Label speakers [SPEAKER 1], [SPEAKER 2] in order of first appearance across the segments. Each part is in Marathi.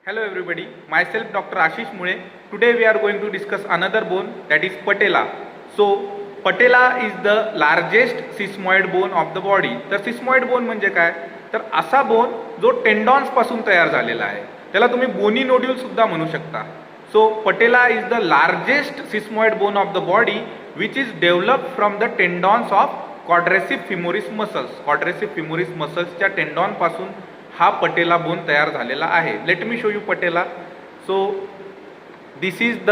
[SPEAKER 1] Hello everybody, myself Dr. Ashish Mule. Today we are going to discuss another bone, that is patella. So patella is the largest sigmoid bone of the body. तर sigmoid bone म्हणजे काय? तर असा बोन जो टेंडॉन्स पासून तयार झालेला आहे, त्याला तुम्ही बोनी नोड्यूल सुद्धा म्हणू शकता. So patella is the largest sigmoid bone of the body which is developed from the tendons of quadriceps femoris muscles. Quadriceps femoris muscles च्या टेंडॉन पासून हा पटेला बोन तयार झालेला आहे. लेट मी शो यू पटेला. सो दिस इज द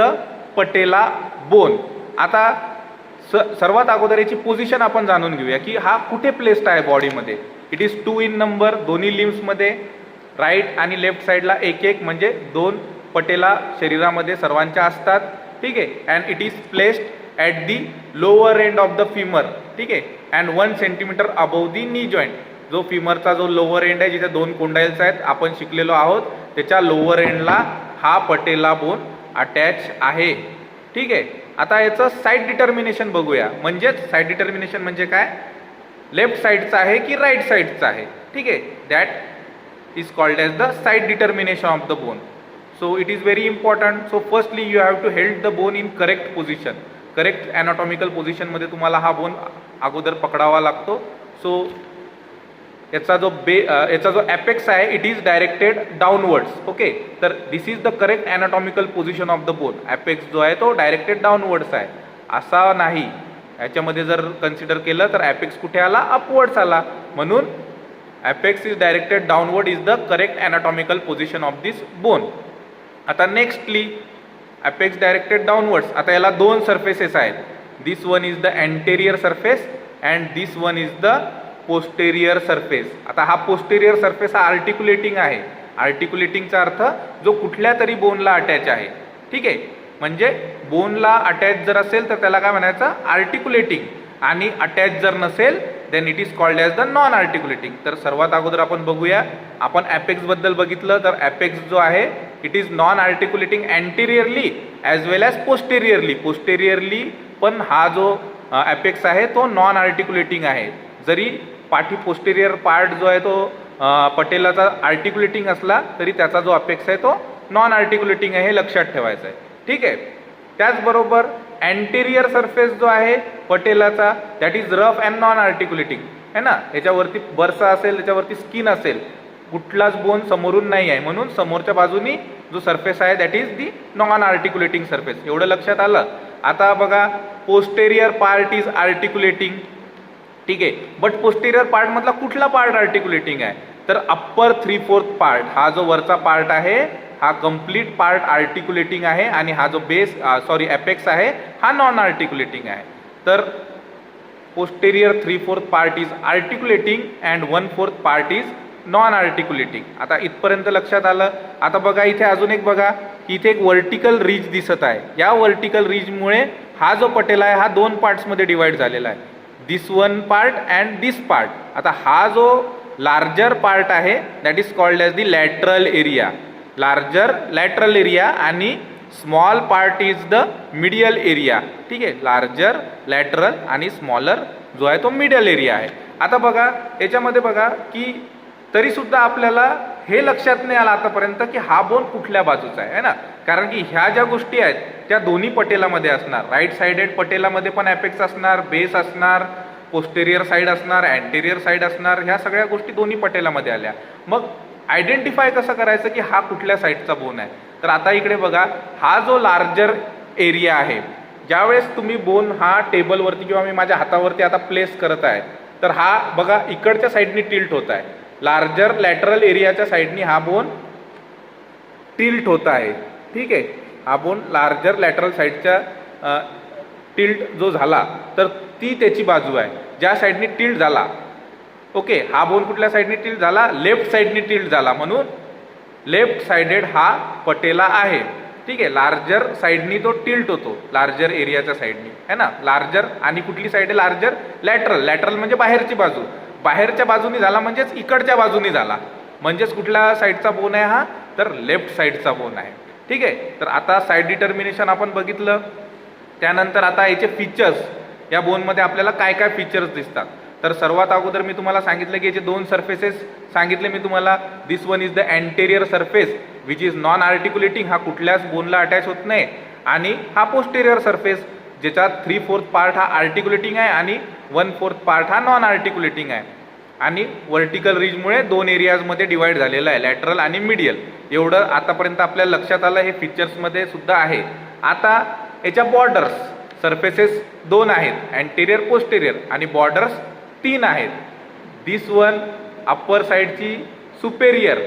[SPEAKER 1] पटेला बोन. आता सर्वात अगोदर याची पोझिशन आपण जाणून घेऊया की हा कुठे प्लेस्ड आहे बॉडीमध्ये. इट इज 2 in नंबर, दोन्ही लिम्समध्ये राईट आणि लेफ्ट साईडला एक एक, म्हणजे 2 पटेला शरीरामध्ये सर्वांच्या असतात. ठीक आहे. And it is placed at the lower end of the femur. ठीक आहे. अँड 1 सेंटीमीटर अबव दी नी जॉईंट. जो फिमरचा जो लोअर एंड आहे, जिथे 2 कोंडाईल्स आहेत, आपण शिकलेलो आहोत, त्याच्या लोअर एंडला हा पटेला बोन अटॅच आहे. ठीक आहे. आता याचं साईड डिटर्मिनेशन बघूया. म्हणजेच साईड डिटर्मिनेशन म्हणजे काय, लेफ्ट साईडचा आहे की राईट साईडचा आहे. ठीक आहे. That is called as the side determination of the bone. So it is very important. So firstly you have to held the bone in correct position. Correct anatomical पोझिशनमध्ये तुम्हाला हा बोन अगोदर पकडावा लागतो. सो याचा जो ॲपेक्स आहे, it is directed downwards. Okay. तर this is the correct anatomical position of the bone. Apex जो आहे तो डायरेक्टेड डाऊनवर्ड्स आहे, असा नाही. याच्यामध्ये जर कन्सिडर केलं तर ॲपेक्स कुठे आला, अपवर्ड्स आला. म्हणून apex is directed downward is the correct anatomical position of this bone. आता नेक्स्टली ॲपेक्स डायरेक्टेड डाऊनवर्ड्स. आता याला 2 सरफेसेस आहेत. This one is the anterior surface and this one is the posterior surface. आता हा पोस्टेरियर सरफेस हा आर्टिक्युलेटिंग आहे. आर्टिक्युलेटिंगचा अर्थ जो कुठल्या तरी बोनला अटॅच आहे. ठीक आहे. म्हणजे बोनला अटॅच जर असेल तर त्याला काय म्हणायचं, आर्टिक्युलेटिंग. आणि अटॅच जर नसेल then it is called as the non articulating. तर सर्वात अगोदर आपण बघूया, आपण ॲपेक्स बद्दल बघितलं तर ॲपेक्स जो आहे it is non articulating anteriorly as well as posteriorly. Posteriorly पण हा जो ॲपेक्स आहे तो नॉन आर्टिक्युलेटिंग आहे. जरी पाठी पोस्टेरियर पार्ट जो आहे तो पटेलाचा आर्टिक्युलेटिंग असला तरी त्याचा जो अपेक्स आहे तो नॉन आर्टिक्युलेटिंग आहे, हे लक्षात ठेवायचं आहे. ठीक आहे. त्याचबरोबर अँटेरियर सरफेस जो आहे पटेलाचा that is rough and non articulating आहे ना. याच्यावरती बर्सा असेल, त्याच्यावरती स्किन असेल, कुठलाच बोन समोरून नाही आहे, म्हणून समोरच्या बाजूनी जो सरफेस आहे that is the non articulating surface. एवढं लक्षात आलं. आता बघा, पोस्टेरियर पार्ट इज आर्टिक्युलेटिंग. ठीक आहे. बट पोस्टेरियर पार्ट मधला कुठला पार्ट आर्टिक्युलेटिंग आहे, तर अप्पर 3/4 पार्ट. हा जो वरचा पार्ट आहे हा कम्प्लीट पार्ट आर्टिक्युलेटिंग आहे आणि हा जो ॲपेक्स आहे हा नॉन आर्टिक्युलेटिंग आहे. तर posterior 3/4 part is articulating and 1/4 part is non articulating. आता इथपर्यंत लक्षात आलं. आता बघा, इथे अजून एक बघा की इथे एक वर्टिकल रिज दिसत आहे. या वर्टिकल रिजमुळे हा जो पटेला आहे हा 2 पार्ट्समध्ये डिवाइड झालेला आहे. This one part and this part. आता हा जो लार्जर पार्ट आहे that is called as the lateral area. Larger lateral area आणि small part is the medial area. ठीक आहे. लार्जर लॅटरल आणि स्मॉलर जो आहे तो मिडियल एरिया आहे. आता बघा, याच्यामध्ये बघा की तरी सुद्धा आपल्याला हे लक्षात नाही आलं आतापर्यंत की हा बोन कुठल्या बाजूचा आहे ना. कारण की ह्या ज्या गोष्टी आहेत त्या दोन्ही पटेलामध्ये असणार. राईट साइडेड पटेलामध्ये पण ॲपेक्स असणार, बेस असणार, पोस्टेरियर साईड असणार, अँटेरियर साईड असणार. ह्या सगळ्या गोष्टी दोन्ही पटेलामध्ये आल्या. मग आयडेंटिफाय कसं करायचं की हा कुठल्या साईडचा बोन आहे. तर आता इकडे बघा, हा जो लार्जर एरिया आहे, ज्यावेळेस तुम्ही बोन हा टेबलवरती किंवा मी माझ्या हातावरती आता प्लेस करत आहे, तर हा बघा इकडच्या साईडनी टिल्ट होत आहे. लार्जर लॅटरल एरियाच्या साईडनी हा बोन टिल्ट होत आहे. ठीक आहे. हा बोन लार्जर लॅटरल साईडच्या टिल्ट जो झाला तर ती त्याची बाजू आहे ज्या साईडनी टिल्ट झाला. ओके. हा बोन कुठल्या साईडनी टिल्ट झाला, लेफ्ट साईडनी टिल्ट झाला, म्हणून लेफ्ट साइडेड हा पटेला आहे. ठीक आहे. लार्जर साईडनी तो टिल्ट होतो, लार्जर एरियाच्या साईडनी है ना. लार्जर आणि कुठली साईड आहे, लार्जर लॅटरल. लॅटरल म्हणजे बाहेरची बाजू. बाहेरच्या बाजूनी झाला म्हणजेच इकडच्या बाजूनी झाला. म्हणजेच कुठल्या साईडचा बोन आहे हा, तर लेफ्ट साईडचा बोन आहे. ठीक आहे. तर आता साईड डिटर्मिनेशन आपण बघितलं. त्यानंतर आता याचे फीचर्स, या बोनमध्ये आपल्याला काय काय फीचर्स दिसतात. तर सर्वात अगोदर मी तुम्हाला सांगितलं की याचे दोन सरफेसेस सांगितले मी तुम्हाला. This one is the anterior surface which is non articulating, हा कुठल्याच बोनला अटॅच होत नाही. आणि हा पोस्टेरियर सरफेस ज्याच्यात 3/4 पार्ट हा आर्टिक्युलेटिंग आहे आणि 1/4 पार्ट हा नॉन आर्टिक्युलेटिंग आहे. आणि वर्टिकल रिजमुळे दोन एरियाजमध्ये डिवाइड झालेलं आहे, लॅटरल आणि मीडियल. एवढं आतापर्यंत आपल्याला लक्षात आलं, हे फीचर्समध्ये सुद्धा आहे. आता याच्या बॉर्डर्स सरफेसेस दोन आहेत, अँटेरियर पोस्टेरियर, आणि बॉर्डर्स 3 आहेत. दिस वन अप्पर साईडची सुपेरियर,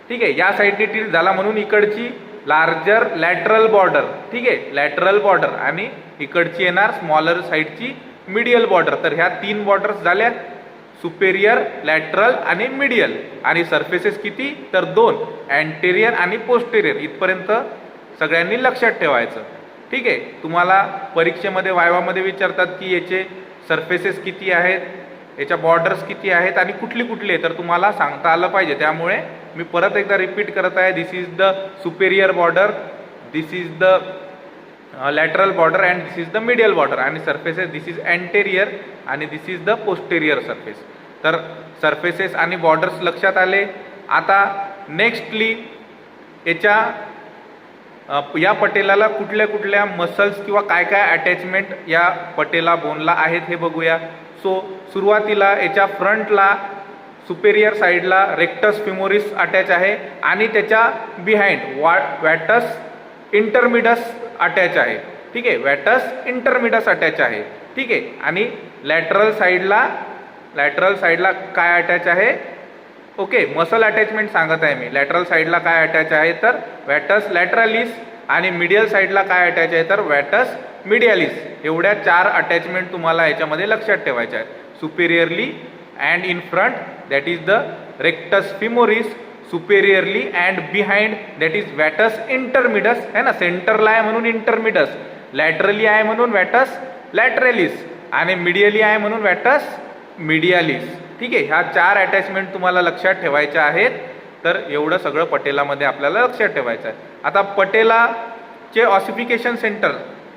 [SPEAKER 1] ठीक आहे, या साईडने टिल्ट झाला म्हणून इकडची लार्जर लॅटरल बॉर्डर, ठीक आहे, लॅटरल बॉर्डर, आणि इकडची येणार स्मॉलर साईडची मीडियल बॉर्डर. तर ह्या 3 बॉर्डर्स झाल्या, सुपेरियर, लॅटरल आणि मीडियल. आणि सरफेसेस किती, तर 2, अँटेरियर आणि पोस्टेरियर. इथपर्यंत सगळ्यांनी लक्षात ठेवायचं, ठीक आहे. तुम्हाला परीक्षेमध्ये वायवामध्ये विचारतात की याचे सरफेसेस किती आहेत, याच्या बॉर्डर्स किती आहेत आणि कुठली कुठली आहे, तर तुम्हाला सांगता आलं पाहिजे. त्यामुळे मी परत एकदा रिपीट करत आहे, this is the superior border, this is the lateral border and this is the medial border. आणि सरफेसेस दिस इज अँटेरियर आणि this is the posterior surface. तर सरफेसेस आणि बॉर्डर्स लक्षात आले. आता नेक्स्टली याच्या या पटेलाला कुठल्या कुठल्या मसल्स किंवा काय काय अटॅचमेंट या पटेला बोनला आहेत हे बघूया. सो सुरुवातीला याच्या फ्रंटला सुपेरियर साईडला रेक्टस फिमोरिस अटॅच आहे आणि त्याच्या बिहाइंड वॅटस इंटरमिडस अटॅच आहे, ठीक आहे, वॅटस इंटरमिडस अटॅच आहे, ठीक आहे. आणि लॅटरल साईडला काय अटॅच आहे, ओके, मसल अटॅचमेंट सांगत आहे मी. लॅटरल साईडला काय अटॅच आहे, तर वॅटस लॅटरलिस, आणि मीडियल साईडला काय अटॅच आहे, तर वॅटस मीडियालिस. एवढ्या 4 अटॅचमेंट तुम्हाला याच्यामध्ये लक्षात ठेवायच्या आहेत. Superiorly and in front that is the rectus femoris, superiorly and behind that is vastus intermedius, है ना, सेंटरला आहे म्हणून इंटरमिडस, लॅटरली आहे म्हणून वॅटस लॅटरलिस, आणि मीडियली आहे म्हणून वॅटस मीडियालिस, ठीक आहे. ह्या 4 अटॅचमेंट तुम्हाला लक्षात ठेवायच्या आहेत. तर एवढं सगळं पटेलामध्ये आपल्याला लक्षात ठेवायचं आहे. आता पटेलाचे ossification centre,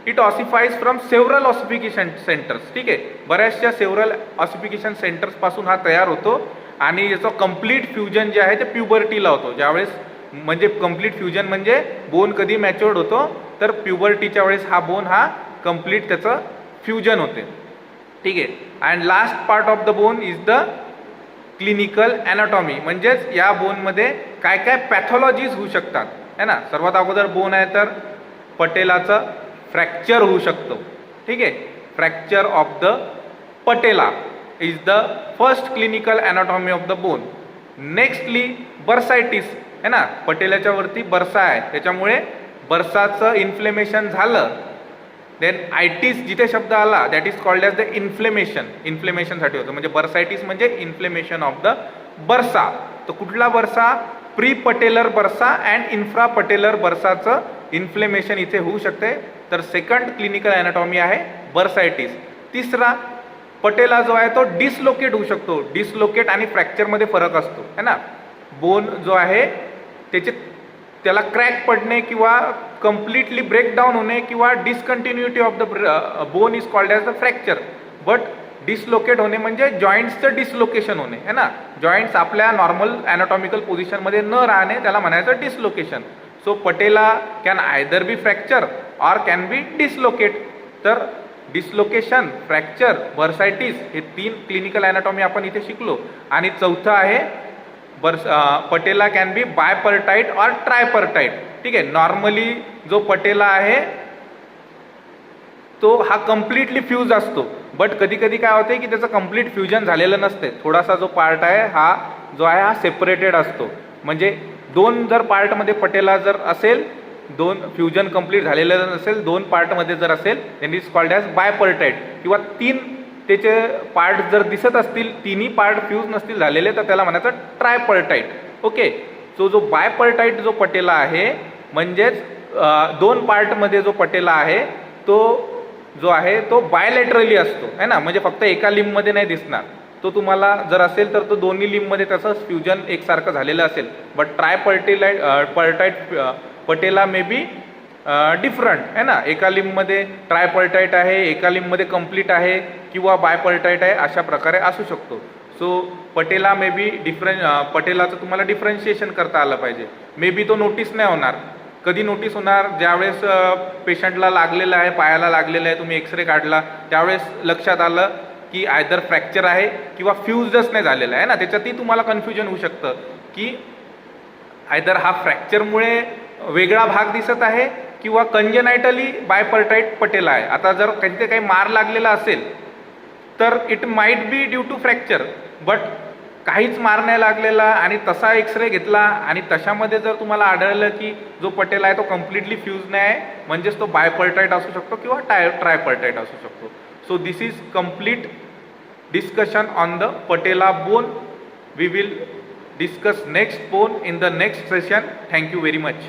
[SPEAKER 1] it ossifies from several ossification centres, ठीक आहे. बऱ्याचशा सेव्हरल ऑसिफिकेशन सेंटर्स पासून हा तयार होतो. आणि याचं कम्प्लीट फ्युजन जे आहे ते प्युबर्टीला होतो. ज्यावेळेस म्हणजे कम्प्लीट फ्युजन म्हणजे बोन कधी मॅच्युअर्ड होतो, तर प्युबर्टीच्या वेळेस हा बोन हा कम्प्लीट त्याचं फ्युजन होते, ठीक आहे. And last part of the bone is the clinical anatomy, म्हणजेच या बोनमध्ये काय काय पॅथॉलॉजीज होऊ शकतात, है ना. सर्वात अगोदर बोन आहे तर पटेलाचं फ्रॅक्चर होऊ शकतो, ठीक आहे. Fracture of the patella is the first clinical anatomy of the bone. Nextly bursitis, है ना, पटेलाच्या वरती बर्सा आहे, त्याच्यामुळे बर्साचं इन्फ्लेमेशन झालं, देन आयटिस जिथे शब्द आला that is called as the inflammation, इन्फ्लेमेशनसाठी होतं. म्हणजे बर्सायटिस म्हणजे इन्फ्लेमेशन ऑफ द बर्सा. तर कुठला bursa, pre patellar bursa and infra patellar बर्साचं इन्फ्लेमेशन इथे होऊ शकते. तर सेकंड क्लिनिकल ॲनाटॉमी आहे बर्सायटिस. तिसरा पटेला जो आहे तो डिसलोकेट होऊ शकतो. डिसलोकेट आणि फ्रॅक्चरमध्ये फरक असतो, है ना. बोन जो आहे त्याला क्रॅक पडणे किंवा कम्प्लिटली ब्रेकडाऊन होणे किंवा discontinuity of the bone is called as the fracture. But dislocate होणे म्हणजे जॉईंट्सचं डिसलोकेशन होणे, है ना. जॉईंट्स आपल्या नॉर्मल ॲनाटॉमिकल पोझिशनमध्ये न राहणे त्याला म्हणायचं dislocation. So patella can either be fracture or can be dislocate. तर डिसलोकेशन, फ्रॅक्चर, बर्सायटिस हे 3 क्लिनिकल ॲनाटॉमी आपण इथे शिकलो. आणि चौथं आहे पटेला कॅन बी बायपर्टाईट ऑर ट्रायपर्टाईट, ठीक आहे. नॉर्मली जो पटेला आहे तो हा कम्प्लिटली फ्यूज असतो, बट कधी कधी काय होते की त्याचं कम्प्लीट फ्युजन झालेलं नसते. थोडासा जो पार्ट आहे हा जो आहे हा सेपरेटेड असतो. म्हणजे 2 जर पार्टमध्ये पटेला जर असेल, 2 फ्युजन कम्प्लीट झालेलं नसेल, 2 पार्टमध्ये जर असेल देन इज कॉल्ड ॲज बायपर्टाईट. किंवा 3 त्याचे पार्ट जर दिसत असतील, 3ही पार्ट फ्यूज नसतील झालेले, तर त्याला म्हणायचं ट्रायपर्टाईट, ओके. सो जो बायपर्टाईट जो पटेला आहे म्हणजेच 2 पार्टमध्ये जो पटेला आहे तो जो आहे तो बायलॅटरली असतो, है ना. म्हणजे फक्त एका लिंबमध्ये नाही दिसणार. तो तुम्हाला जर असेल तर तो दोन्ही लिंबमध्ये त्याचं फ्युजन एकसारखं झालेलं असेल. बट ट्रायपर्टाईट पटेला मे बी डिफरंट आहे ना, एका लिंबमध्ये ट्रायपल्टाईट आहे, एका लिंबमध्ये कम्प्लीट आहे किंवा बायपल्टाईट आहे, अशा प्रकारे असू शकतो. सो पटेला मे बी पटेलाचं तुम्हाला डिफरन्शिएशन करता आलं पाहिजे. मे बी तो नोटीस नाही होणार. कधी नोटीस होणार? ज्यावेळेस पेशंटला लागलेलं आहे, पायाला लागलेलं आहे, तुम्ही एक्सरे काढला त्यावेळेस लक्षात आलं की आयदर फ्रॅक्चर आहे किंवा फ्यूजच नाही झालेला आहे ना, त्याच्यातही तुम्हाला कन्फ्युजन होऊ शकतं की आयदर हा फ्रॅक्चरमुळे वेगळा भाग दिसत आहे किंवा कंजेनायटली बायपल्टाईट पटेला आहे. आता जर काही मार लागलेला असेल तर it might be due to fracture, but काहीच मार नाही लागलेला आणि तसा एक्सरे घेतला आणि तशामध्ये जर तुम्हाला आढळलं की जो पटेला आहे तो कम्प्लिटली फ्यूज नाही आहे, म्हणजेच तो बायपल्टाईट असू शकतो किंवा ट्रायपल्टाईट असू शकतो. So this is complete discussion on the patella bone. We will discuss next bone in the next session. Thank you very much.